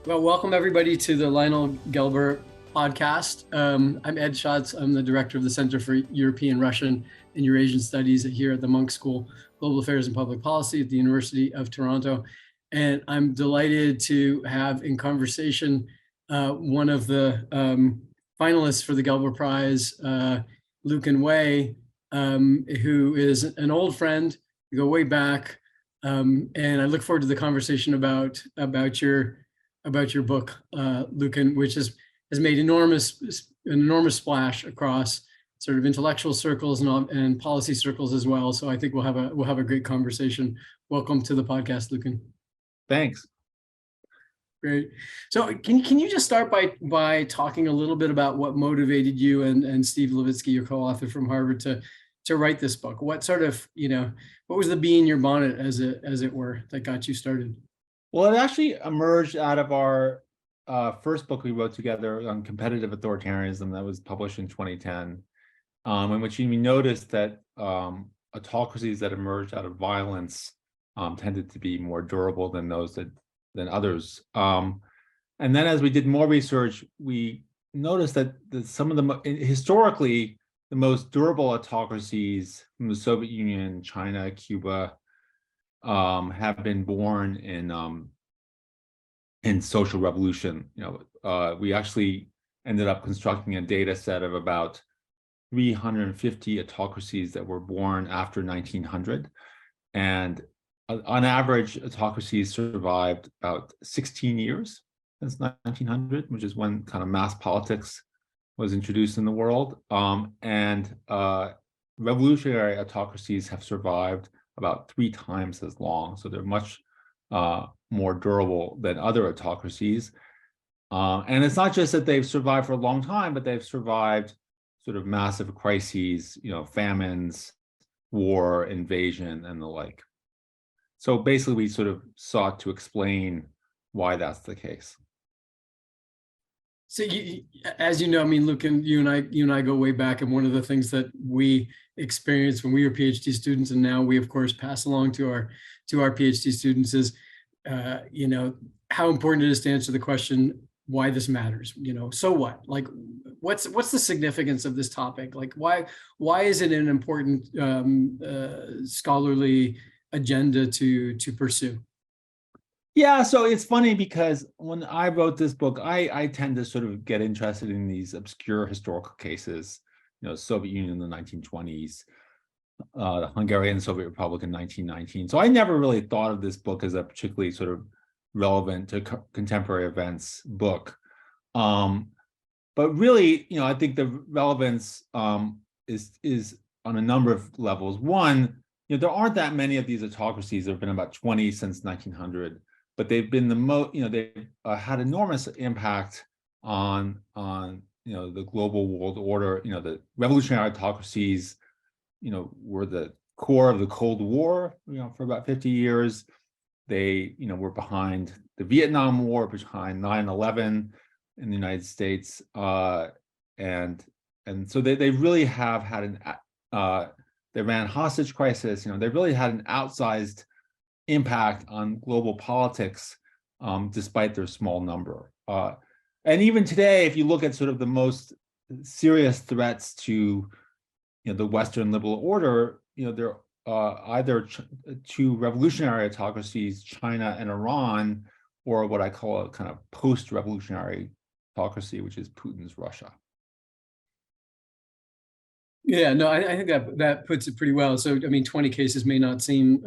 Well, welcome everybody to the Lionel Gelber podcast. I'm Ed Schatz. I'm the director of the Center for European, Russian, and Eurasian Studies here at the Munk School, Global Affairs and Public Policy at the University of Toronto. And I'm delighted to have in conversation one of the finalists for the Gelber Prize, Lucan Wei, who is an old friend. We go way back. And I look forward to the conversation about your book, Lucan, which has made an enormous splash across sort of intellectual circles and policy circles as well. So I think we'll have a great conversation. Welcome to the podcast, Lucan. Thanks. Great. So can you just start by talking a little bit about what motivated you and Steve Levitsky, your co-author from Harvard, to write this book? What sort of, what was the bee in your bonnet, as it were, that got you started? Well, it actually emerged out of our first book we wrote together on competitive authoritarianism that was published in 2010, in which we noticed that autocracies that emerged out of violence tended to be more durable than than others. And then as we did more research, we noticed that some of the historically the most durable autocracies from the Soviet Union, China, Cuba, have been born in social revolution. We actually ended up constructing a data set of about 350 autocracies that were born after 1900, and on average, autocracies survived about 16 years since 1900, which is when kind of mass politics was introduced in the world. And revolutionary autocracies have survived about 3 times as long. So they're much more durable than other autocracies. And it's not just that they've survived for a long time, but they've survived sort of massive crises, famines, war, invasion, and the like. So basically, we sort of sought to explain why that's the case. So, as you know, I mean, Lucan, you and I go way back, and one of the things that we experienced when we were PhD students, and now we of course pass along to our PhD students, is how important it is to answer the question why this matters. So what? Like, what's the significance of this topic? Like, why is it an important scholarly agenda to pursue? Yeah, so it's funny because when I wrote this book, I tend to sort of get interested in these obscure historical cases, Soviet Union in the 1920s, the Hungarian Soviet Republic in 1919. So I never really thought of this book as a particularly sort of relevant to contemporary events book. But really, I think the relevance is on a number of levels. One, there aren't that many of these autocracies. There have been about 20 since 1900. But they've been the most, they've had enormous impact on the global world order. The revolutionary autocracies, were the core of the Cold War, for about 50 years. They, were behind the Vietnam War, behind 9/11 in the United States, and so they really have had they ran hostage crisis. They really had an outsized impact on global politics, despite their small number. And even today, if you look at sort of the most serious threats to the Western liberal order, they're either 2 revolutionary autocracies, China and Iran, or what I call a kind of post-revolutionary autocracy, which is Putin's Russia. Yeah, no, I think that puts it pretty well. So, I mean, 20 cases may not seem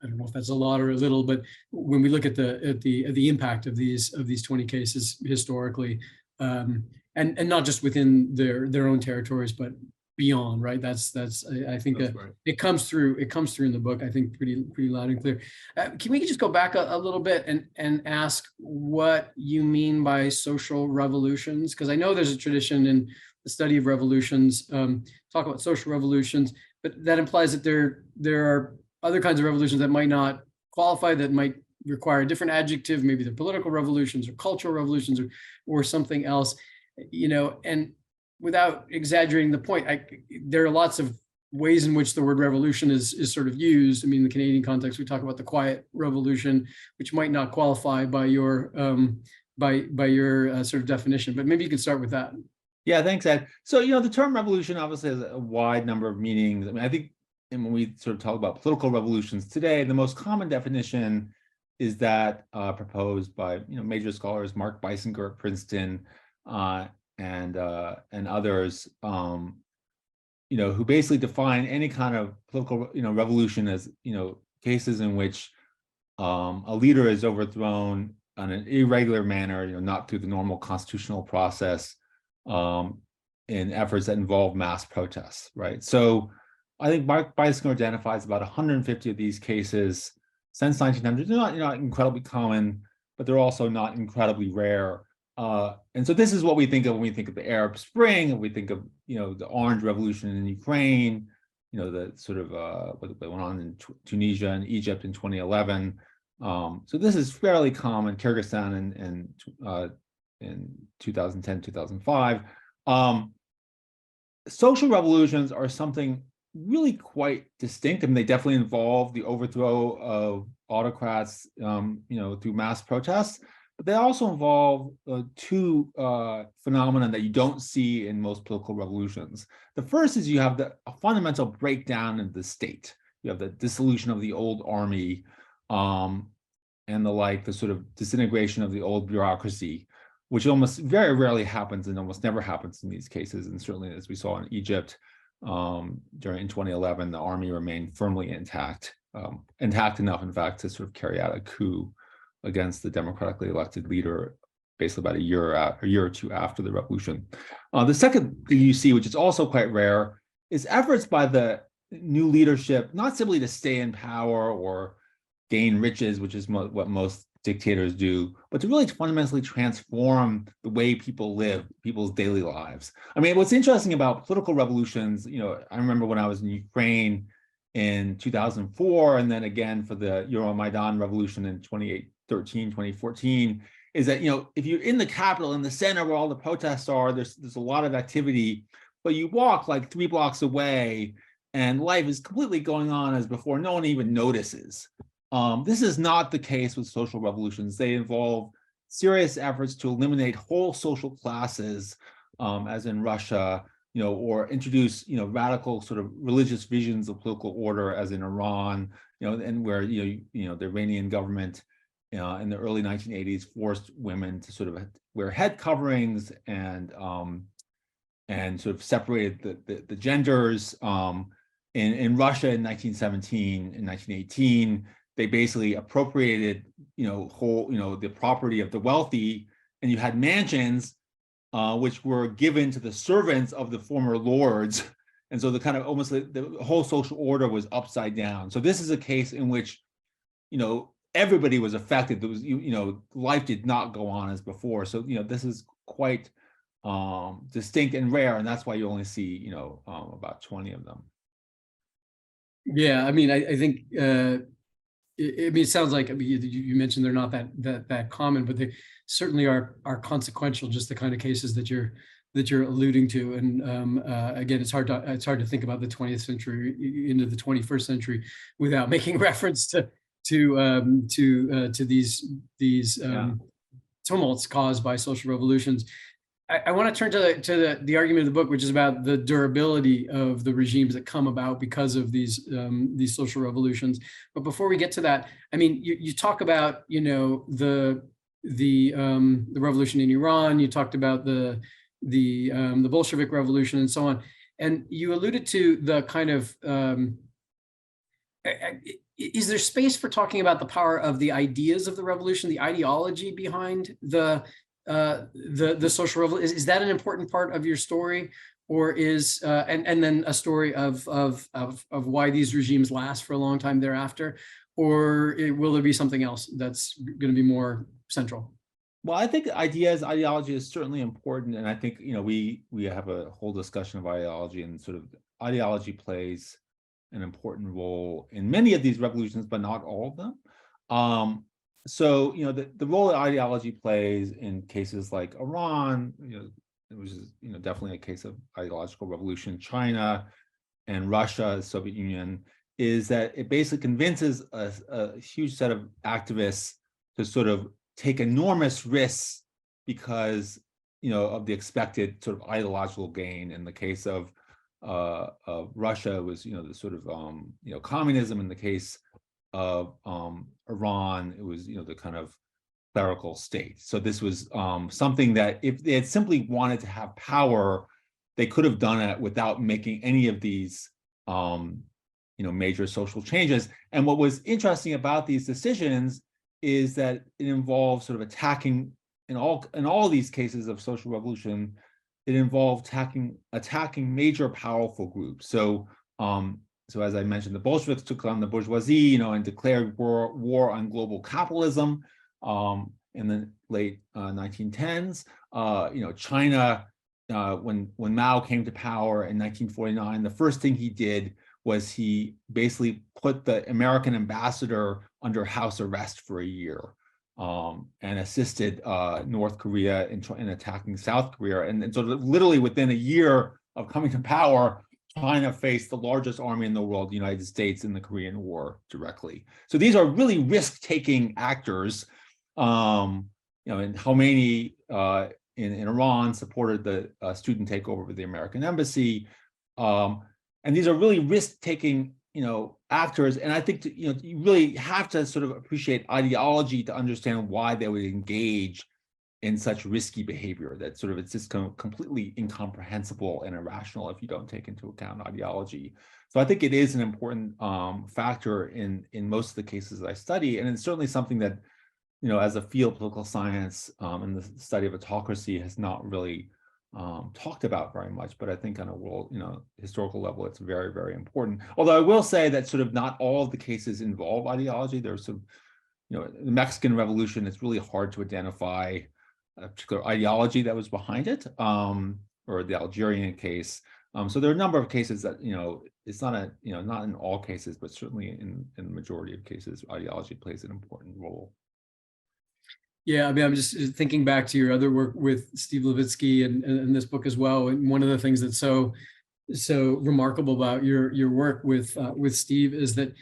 I don't know if that's a lot or a little, but when we look at the impact of these 20 cases historically, and not just within their own territories, but beyond, right? That's I think that right. It comes through in the book, I think, pretty loud and clear. Can we just go back a little bit and ask what you mean by social revolutions? Because I know there's a tradition in the study of revolutions, talk about social revolutions, but that implies that there are other kinds of revolutions that might not qualify, that might require a different adjective. Maybe they're political revolutions or cultural revolutions or something else, and without exaggerating the point, there are lots of ways in which the word revolution is sort of used. I mean, in the Canadian context, we talk about the quiet revolution, which might not qualify by your sort of definition, but maybe you could start with that. Yeah, thanks, Ed. So, the term revolution obviously has a wide number of meanings. I mean, I think when we sort of talk about political revolutions today, the most common definition is that proposed by major scholars, Mark Beisinger at Princeton, and others, who basically define any kind of political revolution as cases in which a leader is overthrown in an irregular manner, not through the normal constitutional process, in efforts that involve mass protests, right? So I think Mark Beisinger identifies about 150 of these cases since 1900. They're not incredibly common, but they're also not incredibly rare. And so this is what we think of when we think of the Arab Spring, and we think of the Orange Revolution in Ukraine, the sort of what went on in Tunisia and Egypt in 2011. So this is fairly common. Kyrgyzstan in 2010, 2005. Social revolutions are something really quite distinct. I mean, they definitely involve the overthrow of autocrats, through mass protests, but they also involve two phenomena that you don't see in most political revolutions. The first is you have a fundamental breakdown of the state. You have the dissolution of the old army, and the sort of disintegration of the old bureaucracy, which almost very rarely happens and almost never happens in these cases. And certainly, as we saw in Egypt in 2011, the army remained firmly intact, intact enough, in fact, to sort of carry out a coup against the democratically elected leader, basically about a year or two after the revolution. The second thing you see, which is also quite rare, is efforts by the new leadership, not simply to stay in power or gain riches, which is what most dictators do, but to really fundamentally transform the way people live, people's daily lives. I mean, what's interesting about political revolutions, I remember when I was in Ukraine in 2004, and then again for the Euromaidan revolution in 2013, 2014, is that, if you're in the capital, in the center where all the protests are, there's a lot of activity, but you walk like 3 blocks away and life is completely going on as before. No one even notices. This is not the case with social revolutions. They involve serious efforts to eliminate whole social classes, as in Russia, or introduce, radical sort of religious visions of political order, as in Iran, and where, the Iranian government in the early 1980s forced women to sort of wear head coverings and sort of separated the genders. In Russia in 1917 and 1918, they basically appropriated, the property of the wealthy, and you had mansions which were given to the servants of the former lords, and so the kind of almost the whole social order was upside down. So this is a case in which, everybody was affected. There was, life did not go on as before. So this is quite distinct and rare, and that's why you only see about 20 of them. Yeah, I mean, I think. It sounds like, you mentioned they're not that common, but they certainly are consequential. Just the kind of cases that you're alluding to, and again, it's hard to think about the 20th century into the 21st century without making reference to these tumults caused by social revolutions. I want to turn to the argument of the book, which is about the durability of the regimes that come about because of these social revolutions. But before we get to that, I mean, you talk about the revolution in Iran. You talked about the Bolshevik Revolution and so on, and you alluded to the kind of is there space for talking about the power of the ideas of the revolution, the ideology behind the social revolution? Is that an important part of your story, or is and then a story of why these regimes last for a long time thereafter, or will there be something else that's going to be more central? Well, I think ideology is certainly important, and I think we have a whole discussion of ideology, and sort of ideology plays an important role in many of these revolutions, but not all of them. So, the role that ideology plays in cases like Iran, which is, definitely a case of ideological revolution, China, and Russia, the Soviet Union, is that it basically convinces a huge set of activists to sort of take enormous risks because, of the expected sort of ideological gain. In the case of Russia, was the sort of communism. In the case of Iran, it was the kind of clerical state. So this was something that if they had simply wanted to have power, they could have done it without making any of these major social changes. And what was interesting about these decisions is that it involved sort of attacking, in all these cases of social revolution, it involved attacking major powerful groups. So as I mentioned, the Bolsheviks took on the bourgeoisie, and declared war on global capitalism in the late 1910s. China, when Mao came to power in 1949, the first thing he did was he basically put the American ambassador under house arrest for a year, and assisted North Korea in attacking South Korea. And so literally within a year of coming to power, China faced the largest army in the world, the United States, in the Korean War directly. So these are really risk-taking actors. And Khomeini in Iran supported the student takeover of the American embassy. And these are really risk-taking, actors. And I think you really have to sort of appreciate ideology to understand why they would engage in such risky behavior. That sort of, it's just completely incomprehensible and irrational if you don't take into account ideology. So I think it is an important factor in most of the cases that I study, and it's certainly something that, as a field of political science and the study of autocracy has not really talked about very much, but I think on a world, historical level, it's very, very important. Although I will say that sort of not all of the cases involve ideology. There's some, the Mexican Revolution, it's really hard to identify a particular ideology that was behind it, or the Algerian case. So there are a number of cases that, it's not not in all cases, but certainly in the majority of cases, ideology plays an important role. Yeah, I mean, I'm just thinking back to your other work with Steve Levitsky and this book as well. And one of the things that's so remarkable about your work with Steve is that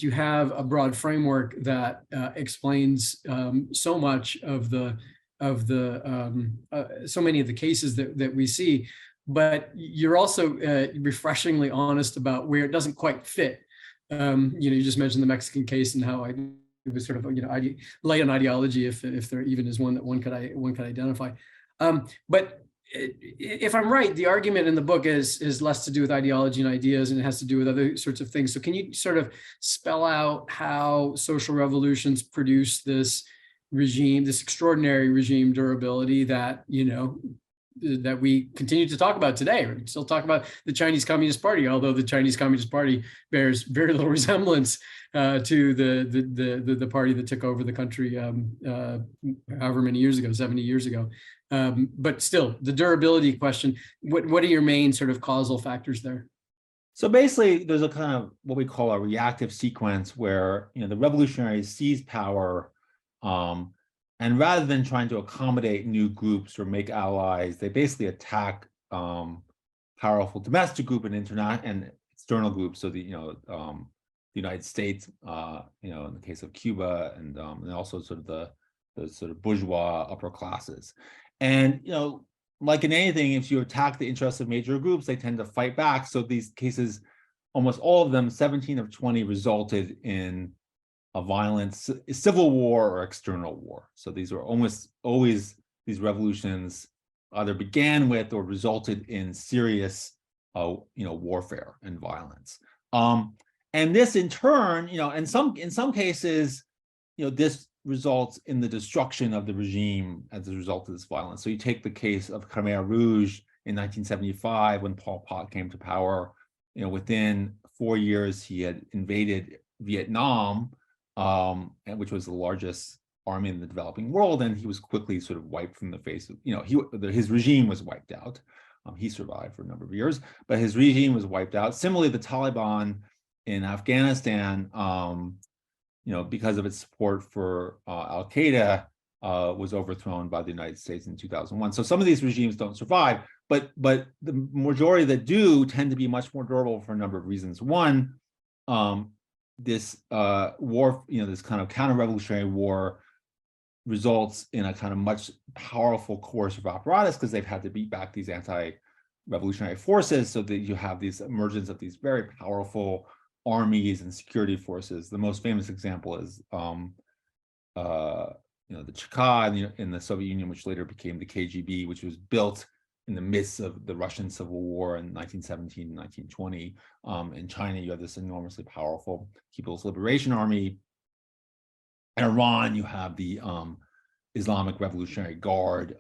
you have a broad framework that explains so much of the so many of the cases that we see, but you're also refreshingly honest about where it doesn't quite fit. You just mentioned the Mexican case and how it was sort of light on ideology, if there even is one that one could identify. But if I'm right, the argument in the book is less to do with ideology and ideas, and it has to do with other sorts of things. So can you sort of spell out how social revolutions produce this regime, this extraordinary regime durability that that we continue to talk about today? We still talk about the Chinese Communist Party, although the Chinese Communist Party bears very little resemblance to the party that took over the country however many years ago, 70 years ago. But still, the durability question, what are your main sort of causal factors there? So basically, there's a kind of what we call a reactive sequence where the revolutionaries seize power, and rather than trying to accommodate new groups or make allies, they basically attack powerful domestic group and external groups. So the United States, in the case of Cuba, and also sort of the sort of bourgeois upper classes. And like in anything, if you attack the interests of major groups, they tend to fight back. So these cases, almost all of them, 17 of 20, resulted in a violent civil war or external war. So these are almost always, these revolutions either began with or resulted in serious, warfare and violence. And this in turn, in some cases, this results in the destruction of the regime as a result of this violence. So you take the case of Khmer Rouge in 1975, when Pol Pot came to power. Within 4 years, he had invaded Vietnam, which was the largest army in the developing world, and he was quickly sort of wiped from the face of, his regime was wiped out. He survived for a number of years, but his regime was wiped out. Similarly, the Taliban in Afghanistan, because of its support for Al-Qaeda, was overthrown by the United States in 2001. So some of these regimes don't survive, but the majority that do tend to be much more durable for a number of reasons. One, this war, this kind of counter-revolutionary war results in a kind of much powerful coercive apparatus because they've had to beat back these anti-revolutionary forces, so that you have this emergence of these very powerful armies and security forces. The most famous example is the Cheka in the Soviet Union, which later became the KGB, which was built in the midst of the Russian Civil War in 1917 and 1920. In China, you have this enormously powerful People's Liberation Army. In Iran, you have the Islamic Revolutionary Guard,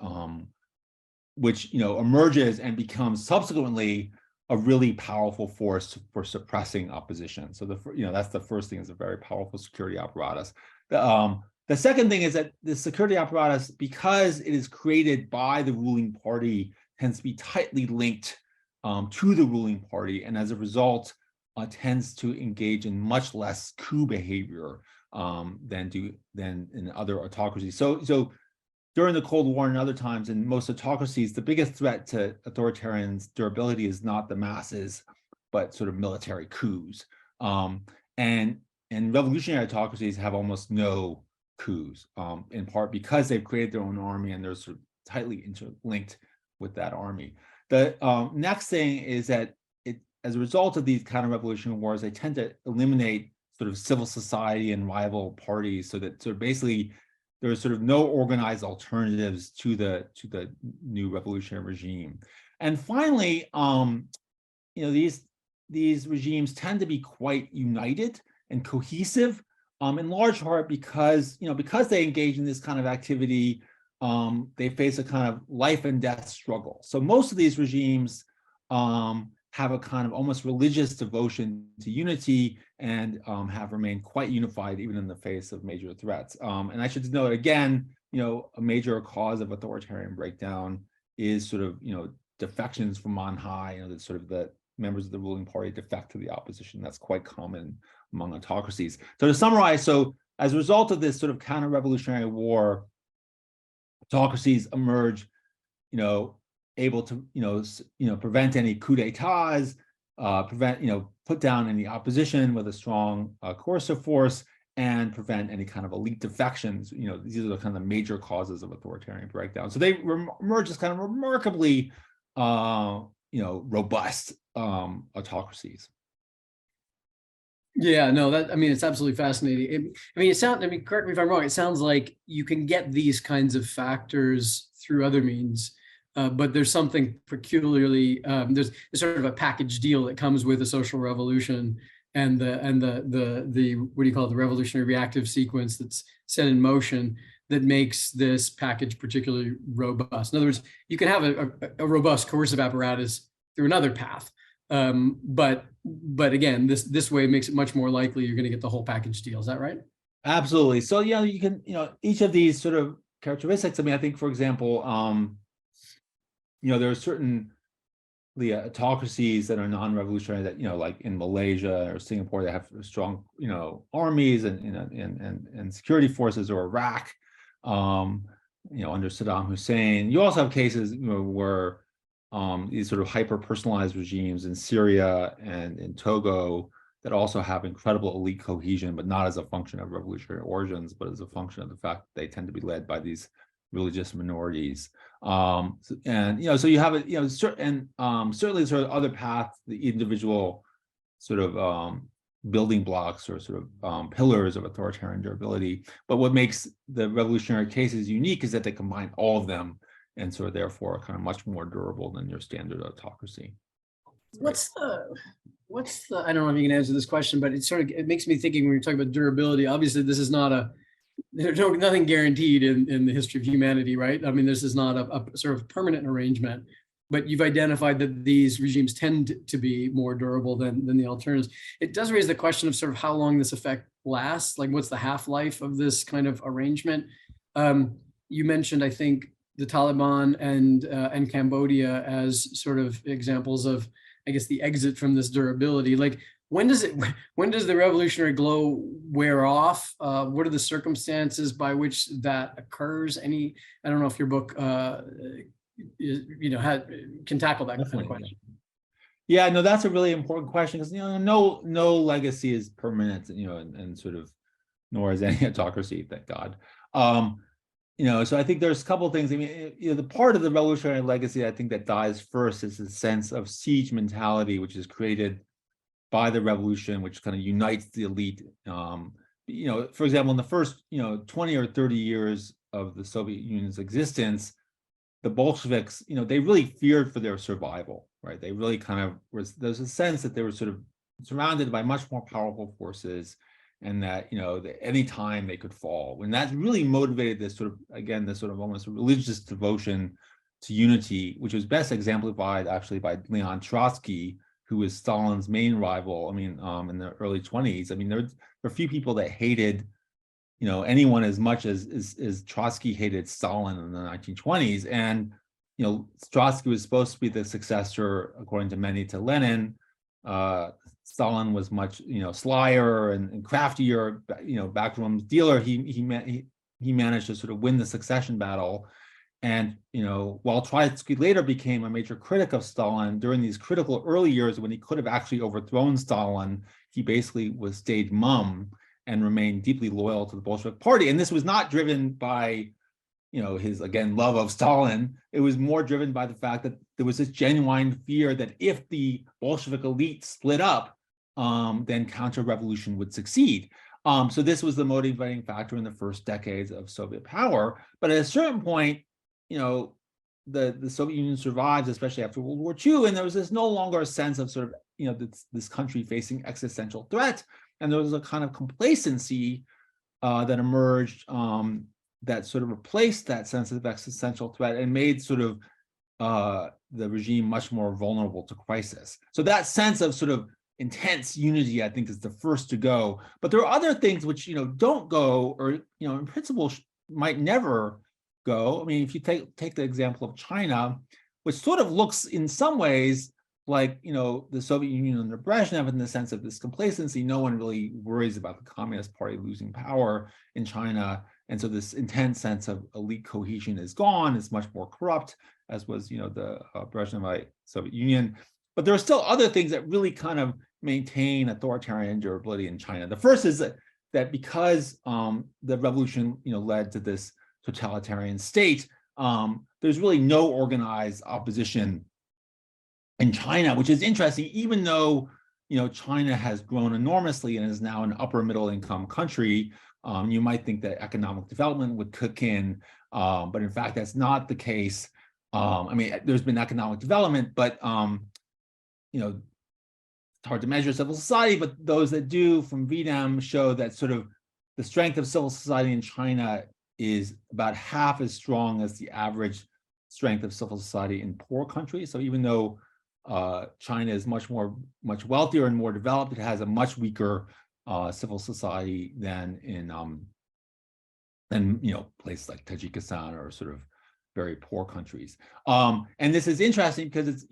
which emerges and becomes subsequently a really powerful force for suppressing opposition. So that's the first thing, is a very powerful security apparatus. The second thing is that the security apparatus, because it is created by the ruling party, tends to be tightly linked to the ruling party, and as a result, tends to engage in much less coup behavior than in other autocracies. So during the Cold War and other times in most autocracies, the biggest threat to authoritarians' durability is not the masses, but sort of military coups. And revolutionary autocracies have almost no coups, in part because they've created their own army and they're sort of tightly interlinked with that army. The next thing is that as a result of these counter-revolutionary wars, they tend to eliminate sort of civil society and rival parties, so that sort of basically there are sort of no organized alternatives to the new revolutionary regime. And finally, these regimes tend to be quite united and cohesive, in large part because they engage in this kind of activity, they face a kind of life and death struggle. So most of these regimes have a kind of almost religious devotion to unity, and have remained quite unified even in the face of major threats. And I should note again, a major cause of authoritarian breakdown is sort of defections from on high. That sort of the members of the ruling party defect to the opposition. That's quite common among autocracies. So to summarize, so as a result of this sort of counter-revolutionary war, autocracies emerge, able to prevent any coup d'états, put down any opposition with a strong coercive force, and prevent any kind of elite defections. These are the kind of major causes of authoritarian breakdown. So they emerge as kind of remarkably robust autocracies. Yeah, no, it's absolutely fascinating. Correct me if I'm wrong, it sounds like you can get these kinds of factors through other means, but there's something peculiarly, there's sort of a package deal that comes with a social revolution and the what do you call it, the revolutionary reactive sequence that's set in motion that makes this package particularly robust. In other words, you can have a robust coercive apparatus through another path. But again, this way makes it much more likely you're going to get the whole package deal. Is that right? Absolutely. So you can each of these sort of characteristics. I think, for example, there are certain autocracies that are non-revolutionary that like in Malaysia or Singapore, they have strong armies and security forces, or Iraq, under Saddam Hussein. You also have cases where these sort of hyper-personalized regimes in Syria and in Togo that also have incredible elite cohesion, but not as a function of revolutionary origins, but as a function of the fact that they tend to be led by these religious minorities. So you have it, certainly sort of other paths, the individual sort of building blocks or sort of pillars of authoritarian durability. But what makes the revolutionary cases unique is that they combine all of them, and so therefore are kind of much more durable than your standard autocracy. What's the I don't know if you can answer this question, but it makes me thinking when you're talking about durability. Obviously, this is not there's nothing guaranteed in the history of humanity, right? This is not a sort of permanent arrangement, but you've identified that these regimes tend to be more durable than the alternatives. It does raise the question of sort of how long this effect lasts. Like, what's the half-life of this kind of arrangement? You mentioned, I think, the Taliban and Cambodia as sort of examples of, I guess, the exit from this durability. Like, when does the revolutionary glow wear off? What are the circumstances by which that occurs? I don't know if your book, can tackle that kind of question. Yeah, no, that's a really important question because no legacy is permanent, and sort of, nor is any autocracy, thank God. So I think there's a couple of things. I mean, the part of the revolutionary legacy I think that dies first is the sense of siege mentality, which is created by the revolution, which kind of unites the elite. For example, in the first 20 or 30 years of the Soviet Union's existence, the Bolsheviks, they really feared for their survival, right? They really there's a sense that they were sort of surrounded by much more powerful forces, and that, any time they could fall. And that really motivated this sort of almost religious devotion to unity, which was best exemplified actually by Leon Trotsky, who was Stalin's main rival. In the early 1920s. There were few people that hated anyone as much as Trotsky hated Stalin in the 1920s. And Trotsky was supposed to be the successor, according to many, to Lenin. Stalin was much slyer and craftier, backroom dealer. He managed to sort of win the succession battle. And while Trotsky later became a major critic of Stalin, during these critical early years when he could have actually overthrown Stalin, he basically stayed mum and remained deeply loyal to the Bolshevik Party. And this was not driven by his, again, love of Stalin. It was more driven by the fact that there was this genuine fear that if the Bolshevik elite split up, then counter-revolution would succeed. So this was the motivating factor in the first decades of Soviet power. But at a certain point, the Soviet Union survives, especially after World War II, and there was no longer a sense of sort of, this country facing existential threat. And there was a kind of complacency that emerged that sort of replaced that sense of existential threat and made sort of the regime much more vulnerable to crisis. So that sense of sort of intense unity, I think, is the first to go. But there are other things which, don't go, or, in principle, might never go. If you take the example of China, which sort of looks in some ways like, the Soviet Union under Brezhnev, in the sense of this complacency. No one really worries about the Communist Party losing power in China. And so this intense sense of elite cohesion is gone. It's much more corrupt, as was, the Brezhnevite Soviet Union. But there are still other things that really kind of maintain authoritarian durability in China. The first is that because the revolution, led to this totalitarian state, there's really no organized opposition in China, which is interesting, even though China has grown enormously and is now an upper middle income country. You might think that economic development would kick in, but in fact, that's not the case. There's been economic development, but it's hard to measure civil society, but those that do from VDEM show that sort of the strength of civil society in China is about half as strong as the average strength of civil society in poor countries. So even though China is much wealthier and more developed, it has a much weaker civil society than in places like Tajikistan or sort of very poor countries. And this is interesting because it's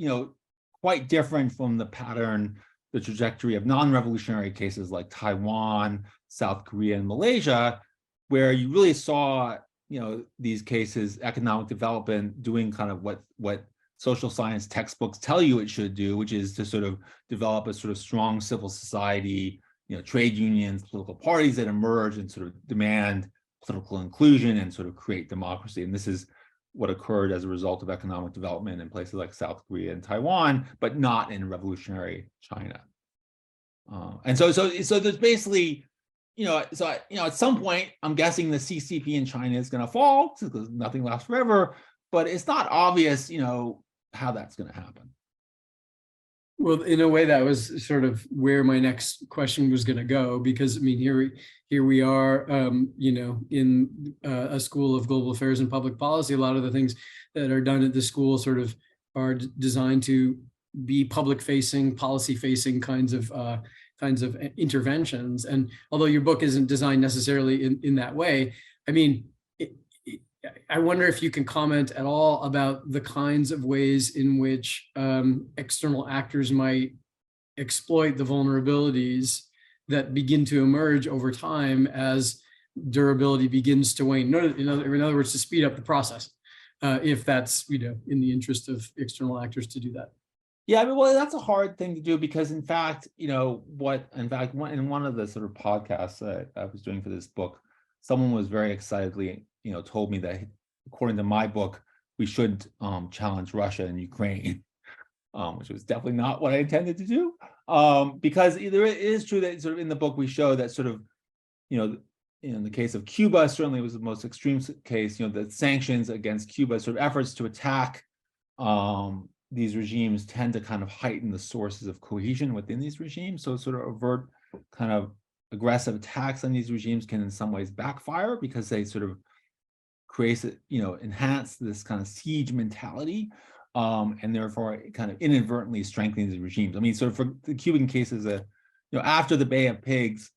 quite different from the pattern, the trajectory of non-revolutionary cases like Taiwan, South Korea, and Malaysia, where you really saw these cases, economic development doing kind of what social science textbooks tell you it should do, which is to sort of develop a sort of strong civil society, trade unions, political parties that emerge and sort of demand political inclusion and sort of create democracy. And this is what occurred as a result of economic development in places like South Korea and Taiwan, but not in revolutionary China. And so there's basically, at some point, I'm guessing the CCP in China is going to fall because nothing lasts forever, but it's not obvious, how that's going to happen. Well, in a way, that was sort of where my next question was going to go, because here we are, in a school of global affairs and public policy. A lot of the things that are done at the school sort of are designed to be public-facing, policy-facing kinds of interventions. And although your book isn't designed necessarily in that way, I wonder if you can comment at all about the kinds of ways in which external actors might exploit the vulnerabilities that begin to emerge over time as durability begins to wane. In other words, to speed up the process, if that's in the interest of external actors to do that. Yeah, I mean, well, that's a hard thing to do because, in fact, in one of the sort of podcasts that I was doing for this book, someone was very excitedly, told me that according to my book, we should challenge Russia and Ukraine, which was definitely not what I intended to do. Because it is true that sort of in the book we show that sort of, in the case of Cuba, certainly it was the most extreme case, the sanctions against Cuba, sort of efforts to attack these regimes tend to kind of heighten the sources of cohesion within these regimes. So sort of overt kind of aggressive attacks on these regimes can in some ways backfire because they sort of create, enhance this kind of siege mentality, and therefore kind of inadvertently strengthening these regimes. I mean, sort of for the Cuban cases, after the Bay of Pigs,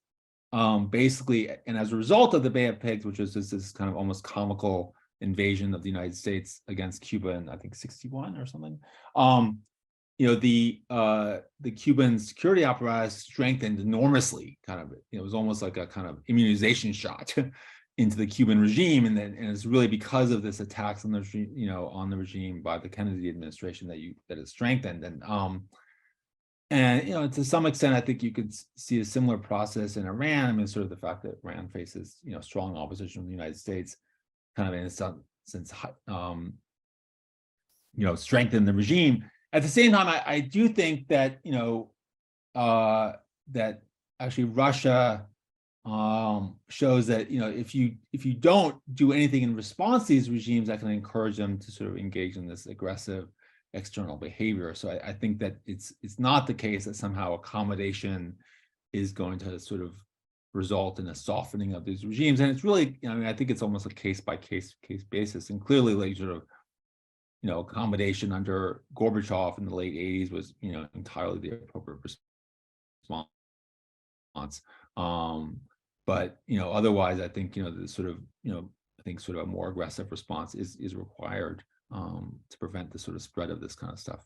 basically, and as a result of the Bay of Pigs, which was just this kind of almost comical invasion of the United States against Cuba in, I think, 1961 or something, the Cuban security apparatus strengthened enormously. Kind of, it was almost like a kind of immunization shot into the Cuban regime, and it's really because of this attacks on the on the regime by the Kennedy administration that it strengthened. And to some extent, I think you could see a similar process in Iran. I mean, sort of the fact that Iran faces strong opposition from the United States, kind of in some sense, strengthen the regime. At the same time, I do think that that actually Russia shows that if you don't do anything in response to these regimes, that can encourage them to sort of engage in this aggressive external behavior. So I think that it's not the case that somehow accommodation is going to sort of result in a softening of these regimes. And it's really, I think it's almost a case by case basis. And clearly, like sort of, accommodation under Gorbachev in the late 80s was, entirely the appropriate response. But otherwise, I think the sort of, I think sort of a more aggressive response is required to prevent the sort of spread of this kind of stuff.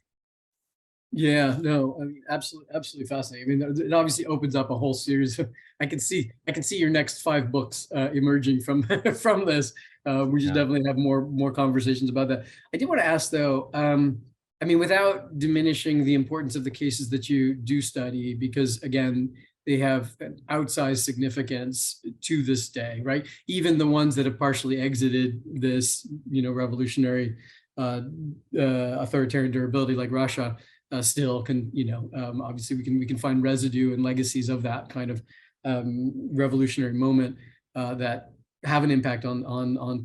Yeah, no, I mean, absolutely fascinating. I mean, it obviously opens up a whole series. I can see your next 5 books emerging from from this. We should definitely have more conversations about that. I did want to ask though, I mean, without diminishing the importance of the cases that you do study, because again, they have an outsized significance to this day, right? Even the ones that have partially exited this, revolutionary authoritarian durability like Russia. Still can, obviously we can find residue and legacies of that kind of revolutionary moment that have an impact on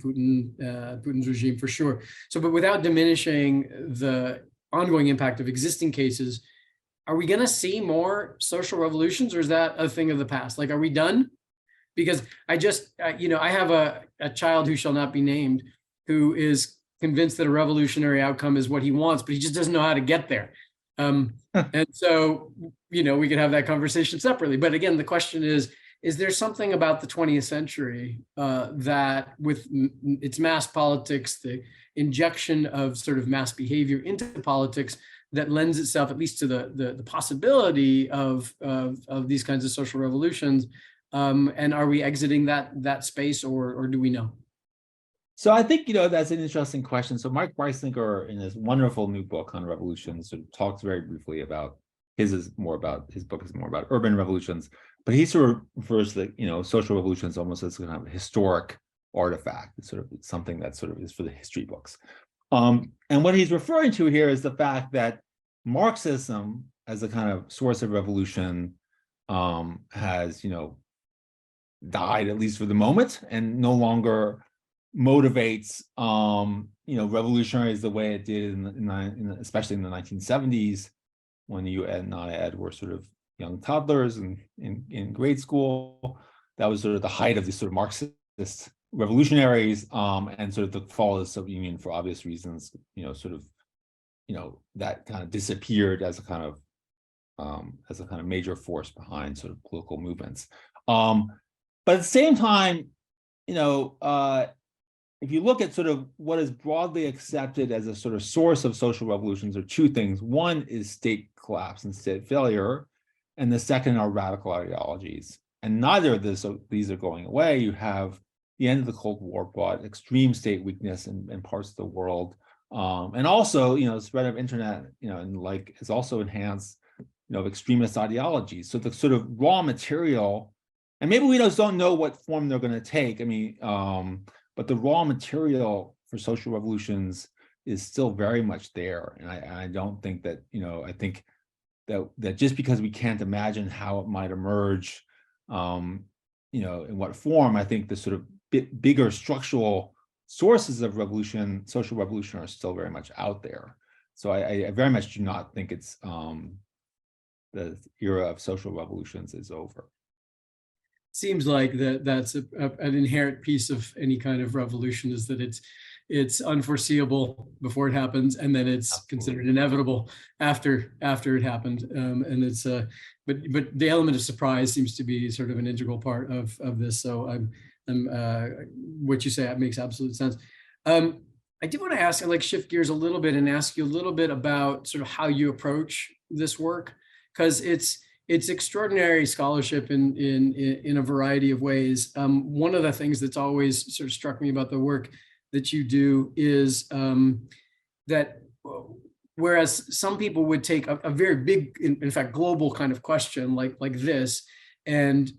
Putin's regime for sure. So, but without diminishing the ongoing impact of existing cases, are we going to see more social revolutions, or is that a thing of the past? Like, are we done? Because I just, I have a child who shall not be named, who is convinced that a revolutionary outcome is what he wants, but he just doesn't know how to get there. And so, we could have that conversation separately. But again, the question is there something about the 20th century that with its mass politics, the injection of sort of mass behavior into politics, that lends itself at least to the possibility of these kinds of social revolutions? And are we exiting that space, or do we know? So I think, that's an interesting question. So Mark Weisinger, in his wonderful new book on revolutions, sort of talks very briefly about his book is more about urban revolutions, but he sort of refers to social revolutions almost as kind of a historic artifact. It's sort of something that sort of is for the history books. And what he's referring to here is the fact that Marxism as a kind of source of revolution has, died, at least for the moment, and no longer motivates revolutionaries the way it did especially in the 1970s, when you and Ed were sort of young toddlers and in grade school. That was sort of the height of these sort of Marxist revolutionaries, and sort of the fall of the Soviet Union, for obvious reasons, that kind of disappeared as a kind of major force behind sort of political movements. But at the same time, if you look at sort of what is broadly accepted as a sort of source of social revolutions, are two things. One is state collapse and state failure, and the second are radical ideologies. And neither of these are going away. You have the end of the Cold War brought extreme state weakness in parts of the world, and also, the spread of internet, and like has also enhanced, extremist ideologies. So the sort of raw material, and maybe we just don't know what form they're going to take. I mean, but the raw material for social revolutions is still very much there, and I don't think that, I think that just because we can't imagine how it might emerge, in what form, I think the sort of bigger structural sources of revolution, social revolution, are still very much out there. So I very much do not think it's the era of social revolutions is over. Seems like that's an inherent piece of any kind of revolution, is that it's unforeseeable before it happens, and then it's Absolutely. considered inevitable after it happened. And it's but the element of surprise seems to be sort of an integral part of this. So I'm what you say, that makes absolute sense. I did want to ask, like, shift gears a little bit and ask you a little bit about sort of how you approach this work, because it's extraordinary scholarship in a variety of ways. One of the things that's always sort of struck me about the work that you do is that whereas some people would take a very big, in fact, global kind of question like this, and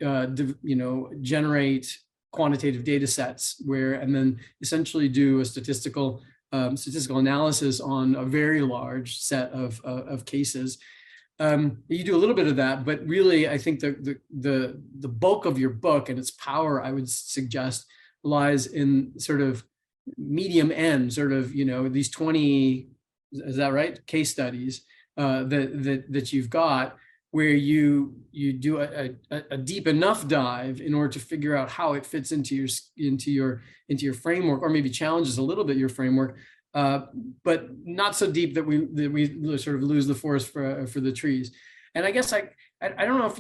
generate quantitative data sets and then essentially do a statistical analysis on a very large set of cases. You do a little bit of that, but really, I think the bulk of your book and its power, I would suggest, lies in sort of medium end, sort of, these 20, is that right, case studies that you've got, where you do a deep enough dive in order to figure out how it fits into your framework, or maybe challenges a little bit your framework. But not so deep that we sort of lose the forest for the trees. And I guess I don't know if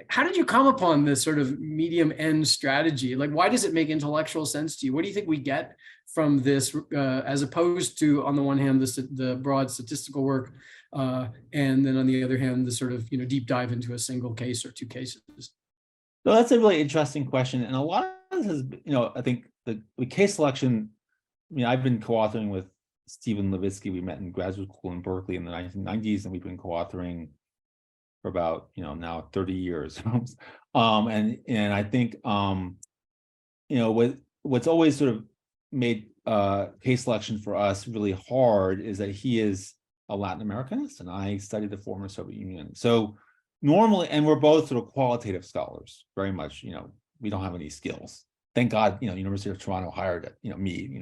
how did you come upon this sort of medium end strategy? Like, why does it make intellectual sense to you? What do you think we get from this, as opposed to, on the one hand, the broad statistical work, and then on the other hand, the sort of, deep dive into a single case or two cases? So that's a really interesting question. And a lot of this is, I think the case selection, I've been co-authoring with Stephen Levitsky. We met in graduate school in Berkeley in the 1990s, and we've been co-authoring for about, now 30 years. And I think, what's always sort of made case selection for us really hard is that he is a Latin Americanist, and I studied the former Soviet Union. So normally, and we're both sort of qualitative scholars, very much, we don't have any skills. Thank God, University of Toronto hired me,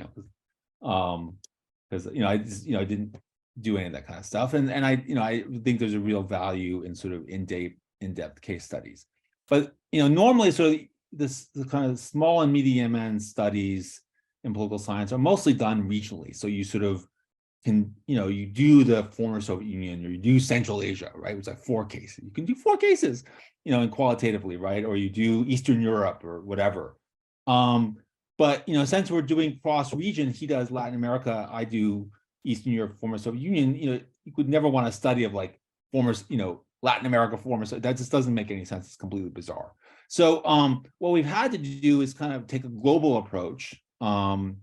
because I didn't do any of that kind of stuff, and I think there's a real value in sort of in-depth case studies. But normally, sort of the kind of small and medium end studies in political science are mostly done regionally. So you sort of can, you do the former Soviet Union, or you do Central Asia, right? It's like 4 cases. You can do 4 cases, and qualitatively, right? Or you do Eastern Europe or whatever. But since we're doing cross region, he does Latin America, I do Eastern Europe, former Soviet Union. You could never want a study of like former, Latin America, former. So that just doesn't make any sense. It's completely bizarre. So what we've had to do is kind of take a global approach. So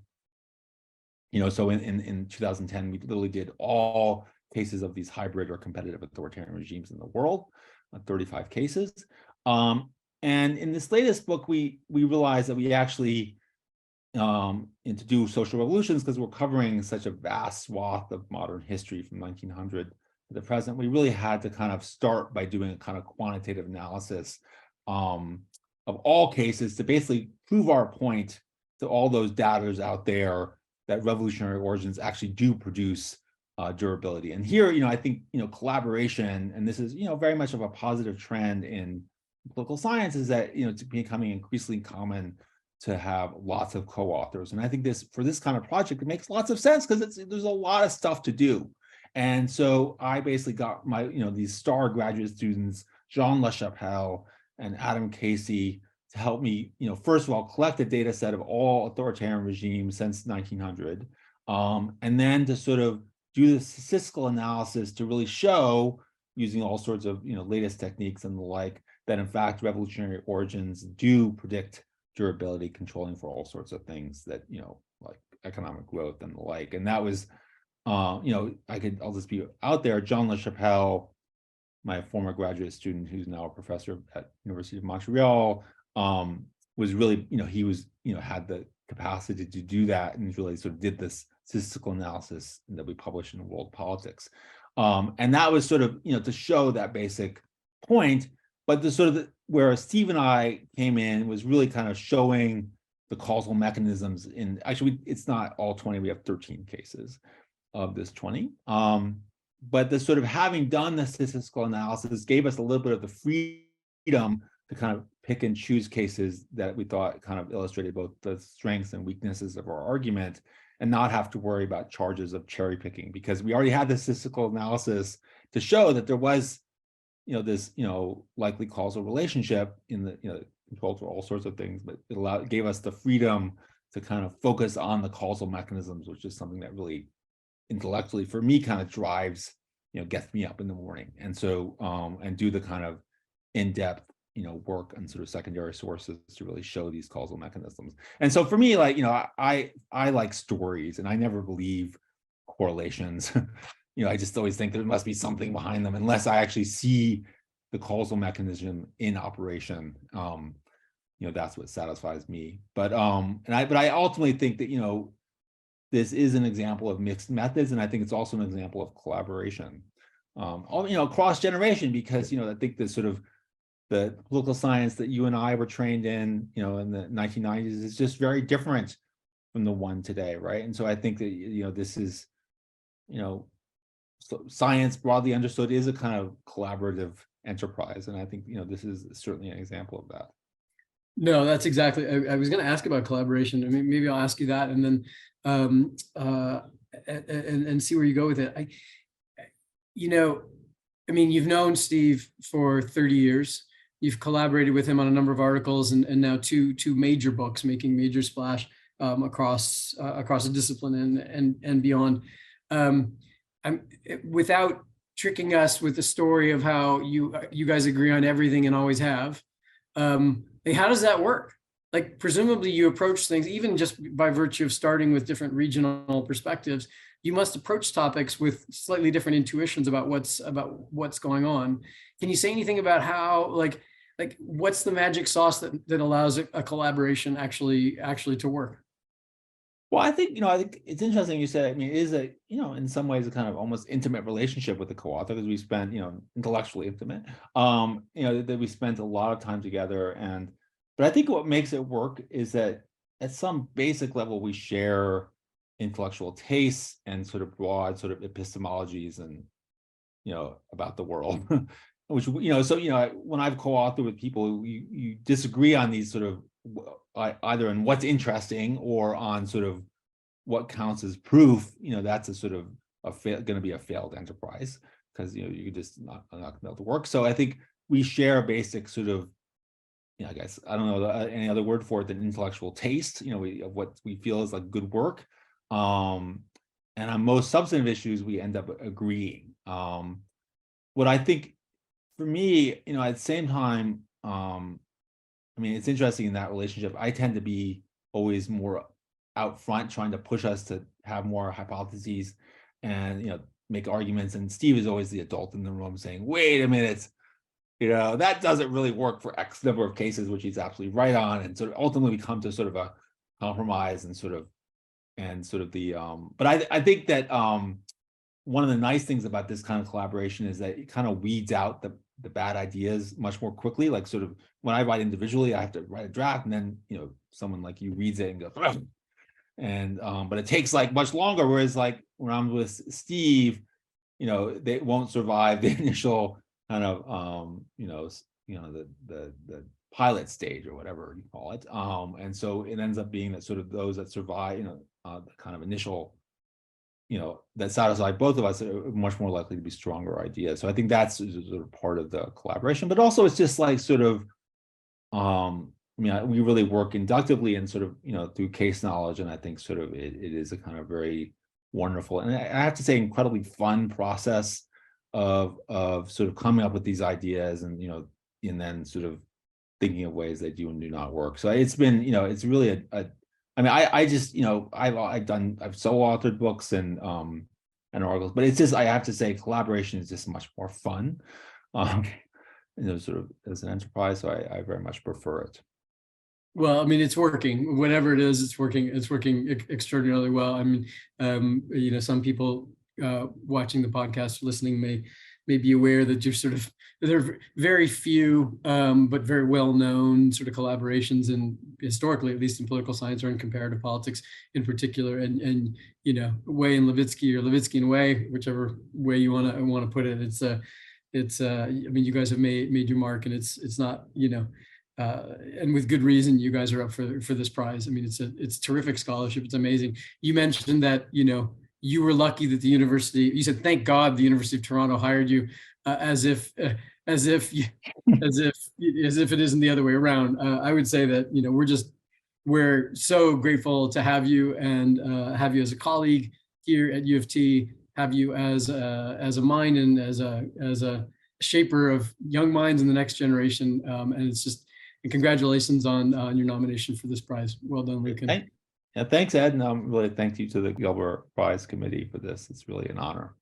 in 2010, we literally did all cases of these hybrid or competitive authoritarian regimes in the world, 35 cases. And in this latest book, we realized that we actually, and to do social revolutions, because we're covering such a vast swath of modern history from 1900 to the present, we really had to kind of start by doing a kind of quantitative analysis of all cases to basically prove our point to all those doubters out there that revolutionary origins actually do produce durability. And here, I think, collaboration, and this is, very much of a positive trend in political science, is that, it's becoming increasingly common to have lots of co-authors. And I think for this kind of project, it makes lots of sense because there's a lot of stuff to do. And so I basically got my, these star graduate students, Jean Lachapelle and Adam Casey, to help me, first of all, collect a data set of all authoritarian regimes since 1900, and then to sort of do the statistical analysis to really show, using all sorts of latest techniques and the like, that in fact revolutionary origins do predict durability, controlling for all sorts of things that like economic growth and the like. And that was, I'll just be out there. John LaChapelle, my former graduate student, who's now a professor at University of Montreal, was really, he was, had the capacity to do that, and really sort of did this statistical analysis that we published in World Politics. And that was sort of, to show that basic point. But the sort of where Steve and I came in was really kind of showing the causal mechanisms in, actually, it's not all 20, we have 13 cases of this 20. But the sort of having done the statistical analysis gave us a little bit of the freedom to kind of pick and choose cases that we thought kind of illustrated both the strengths and weaknesses of our argument, and not have to worry about charges of cherry picking, because we already had the statistical analysis to show that there was, this, likely causal relationship in the, control for all sorts of things, but it gave us the freedom to kind of focus on the causal mechanisms, which is something that really intellectually for me kind of drives, gets me up in the morning. And so, and do the kind of in-depth, work on sort of secondary sources to really show these causal mechanisms. And so for me, like, I like stories, and I never believe correlations. I just always think there must be something behind them, unless I actually see the causal mechanism in operation. That's what satisfies me. But I ultimately think that, this is an example of mixed methods, and I think it's also an example of collaboration, cross generation, because I think that sort of the political science that you and I were trained in, in the 1990s is just very different from the one today, right? And so I think that this is, so science broadly understood is a kind of collaborative enterprise, and I think this is certainly an example of that. No, that's exactly. I was going to ask about collaboration. I mean, maybe I'll ask you that, and then and see where you go with it. I mean, you've known Steve for 30 years. You've collaborated with him on a number of articles, and now two major books making major splash across a discipline and beyond. Without tricking us with the story of how you guys agree on everything and always have. How does that work? Like, presumably you approach things, even just by virtue of starting with different regional perspectives, you must approach topics with slightly different intuitions about what's going on. Can you say anything about how, like what's the magic sauce that allows a collaboration actually to work? Well, I think it's interesting you said. I mean, it is a, in some ways a kind of almost intimate relationship with the co-author, because we spent, intellectually intimate, that we spent a lot of time together. But I think what makes it work is that at some basic level, we share intellectual tastes and sort of broad sort of epistemologies and, about the world, which, so, when I've co-authored with people, you disagree on these sort of, either in what's interesting or on sort of what counts as proof. That's a sort of going to be a failed enterprise, because you're just not going to be able to work. So I think we share a basic sort of, I guess I don't know any other word for it than intellectual taste, of what we feel is like good work, and on most substantive issues we end up agreeing. What I think for me, at the same time, I mean, it's interesting in that relationship, I tend to be always more out front, trying to push us to have more hypotheses and, make arguments. And Steve is always the adult in the room saying, wait a minute, that doesn't really work for X number of cases, which he's absolutely right on. And sort of ultimately we come to sort of a compromise and sort of the, but I think that one of the nice things about this kind of collaboration is that it kind of weeds out the bad ideas much more quickly. Like, sort of when I write individually, I have to write a draft, and then someone like you reads it and goes, ugh. And but it takes like much longer. Whereas like when I'm with Steve, they won't survive the initial kind of the pilot stage or whatever you call it. And so it ends up being that sort of those that survive, the kind of initial, that satisfy both of us are much more likely to be stronger ideas. So I think that's sort of part of the collaboration, but also it's just like sort of, we really work inductively and sort of, through case knowledge, and I think sort of it is a kind of very wonderful, and I have to say incredibly fun process of sort of coming up with these ideas, and and then sort of thinking of ways they do and do not work. So it's been, it's really I just, I've so-authored books and articles, but it's just, I have to say collaboration is just much more fun, sort of as an enterprise. So I very much prefer it. Well, I mean, it's working. Whatever it is, it's working. It's working extraordinarily well. I mean, some people watching the podcast, listening, may be aware that there are very few, but very well known sort of collaborations, and historically, at least in political science or in comparative politics in particular. And Way and Levitsky, or Levitsky and Way, whichever way you want to put it. I mean, you guys have made your mark, and it's not, and with good reason, you guys are up for this prize. I mean, it's terrific scholarship. It's amazing. You mentioned that, you were lucky that you said, thank God the University of Toronto hired you, as if it isn't the other way around. I would say that, we're so grateful to have you, and have you as a colleague here at U of T, have you as a mind, and as a shaper of young minds in the next generation. And congratulations on your nomination for this prize. Well done, Lucan. Thanks, Ed, and really thank you to the Gilbert Prize Committee for this. It's really an honor.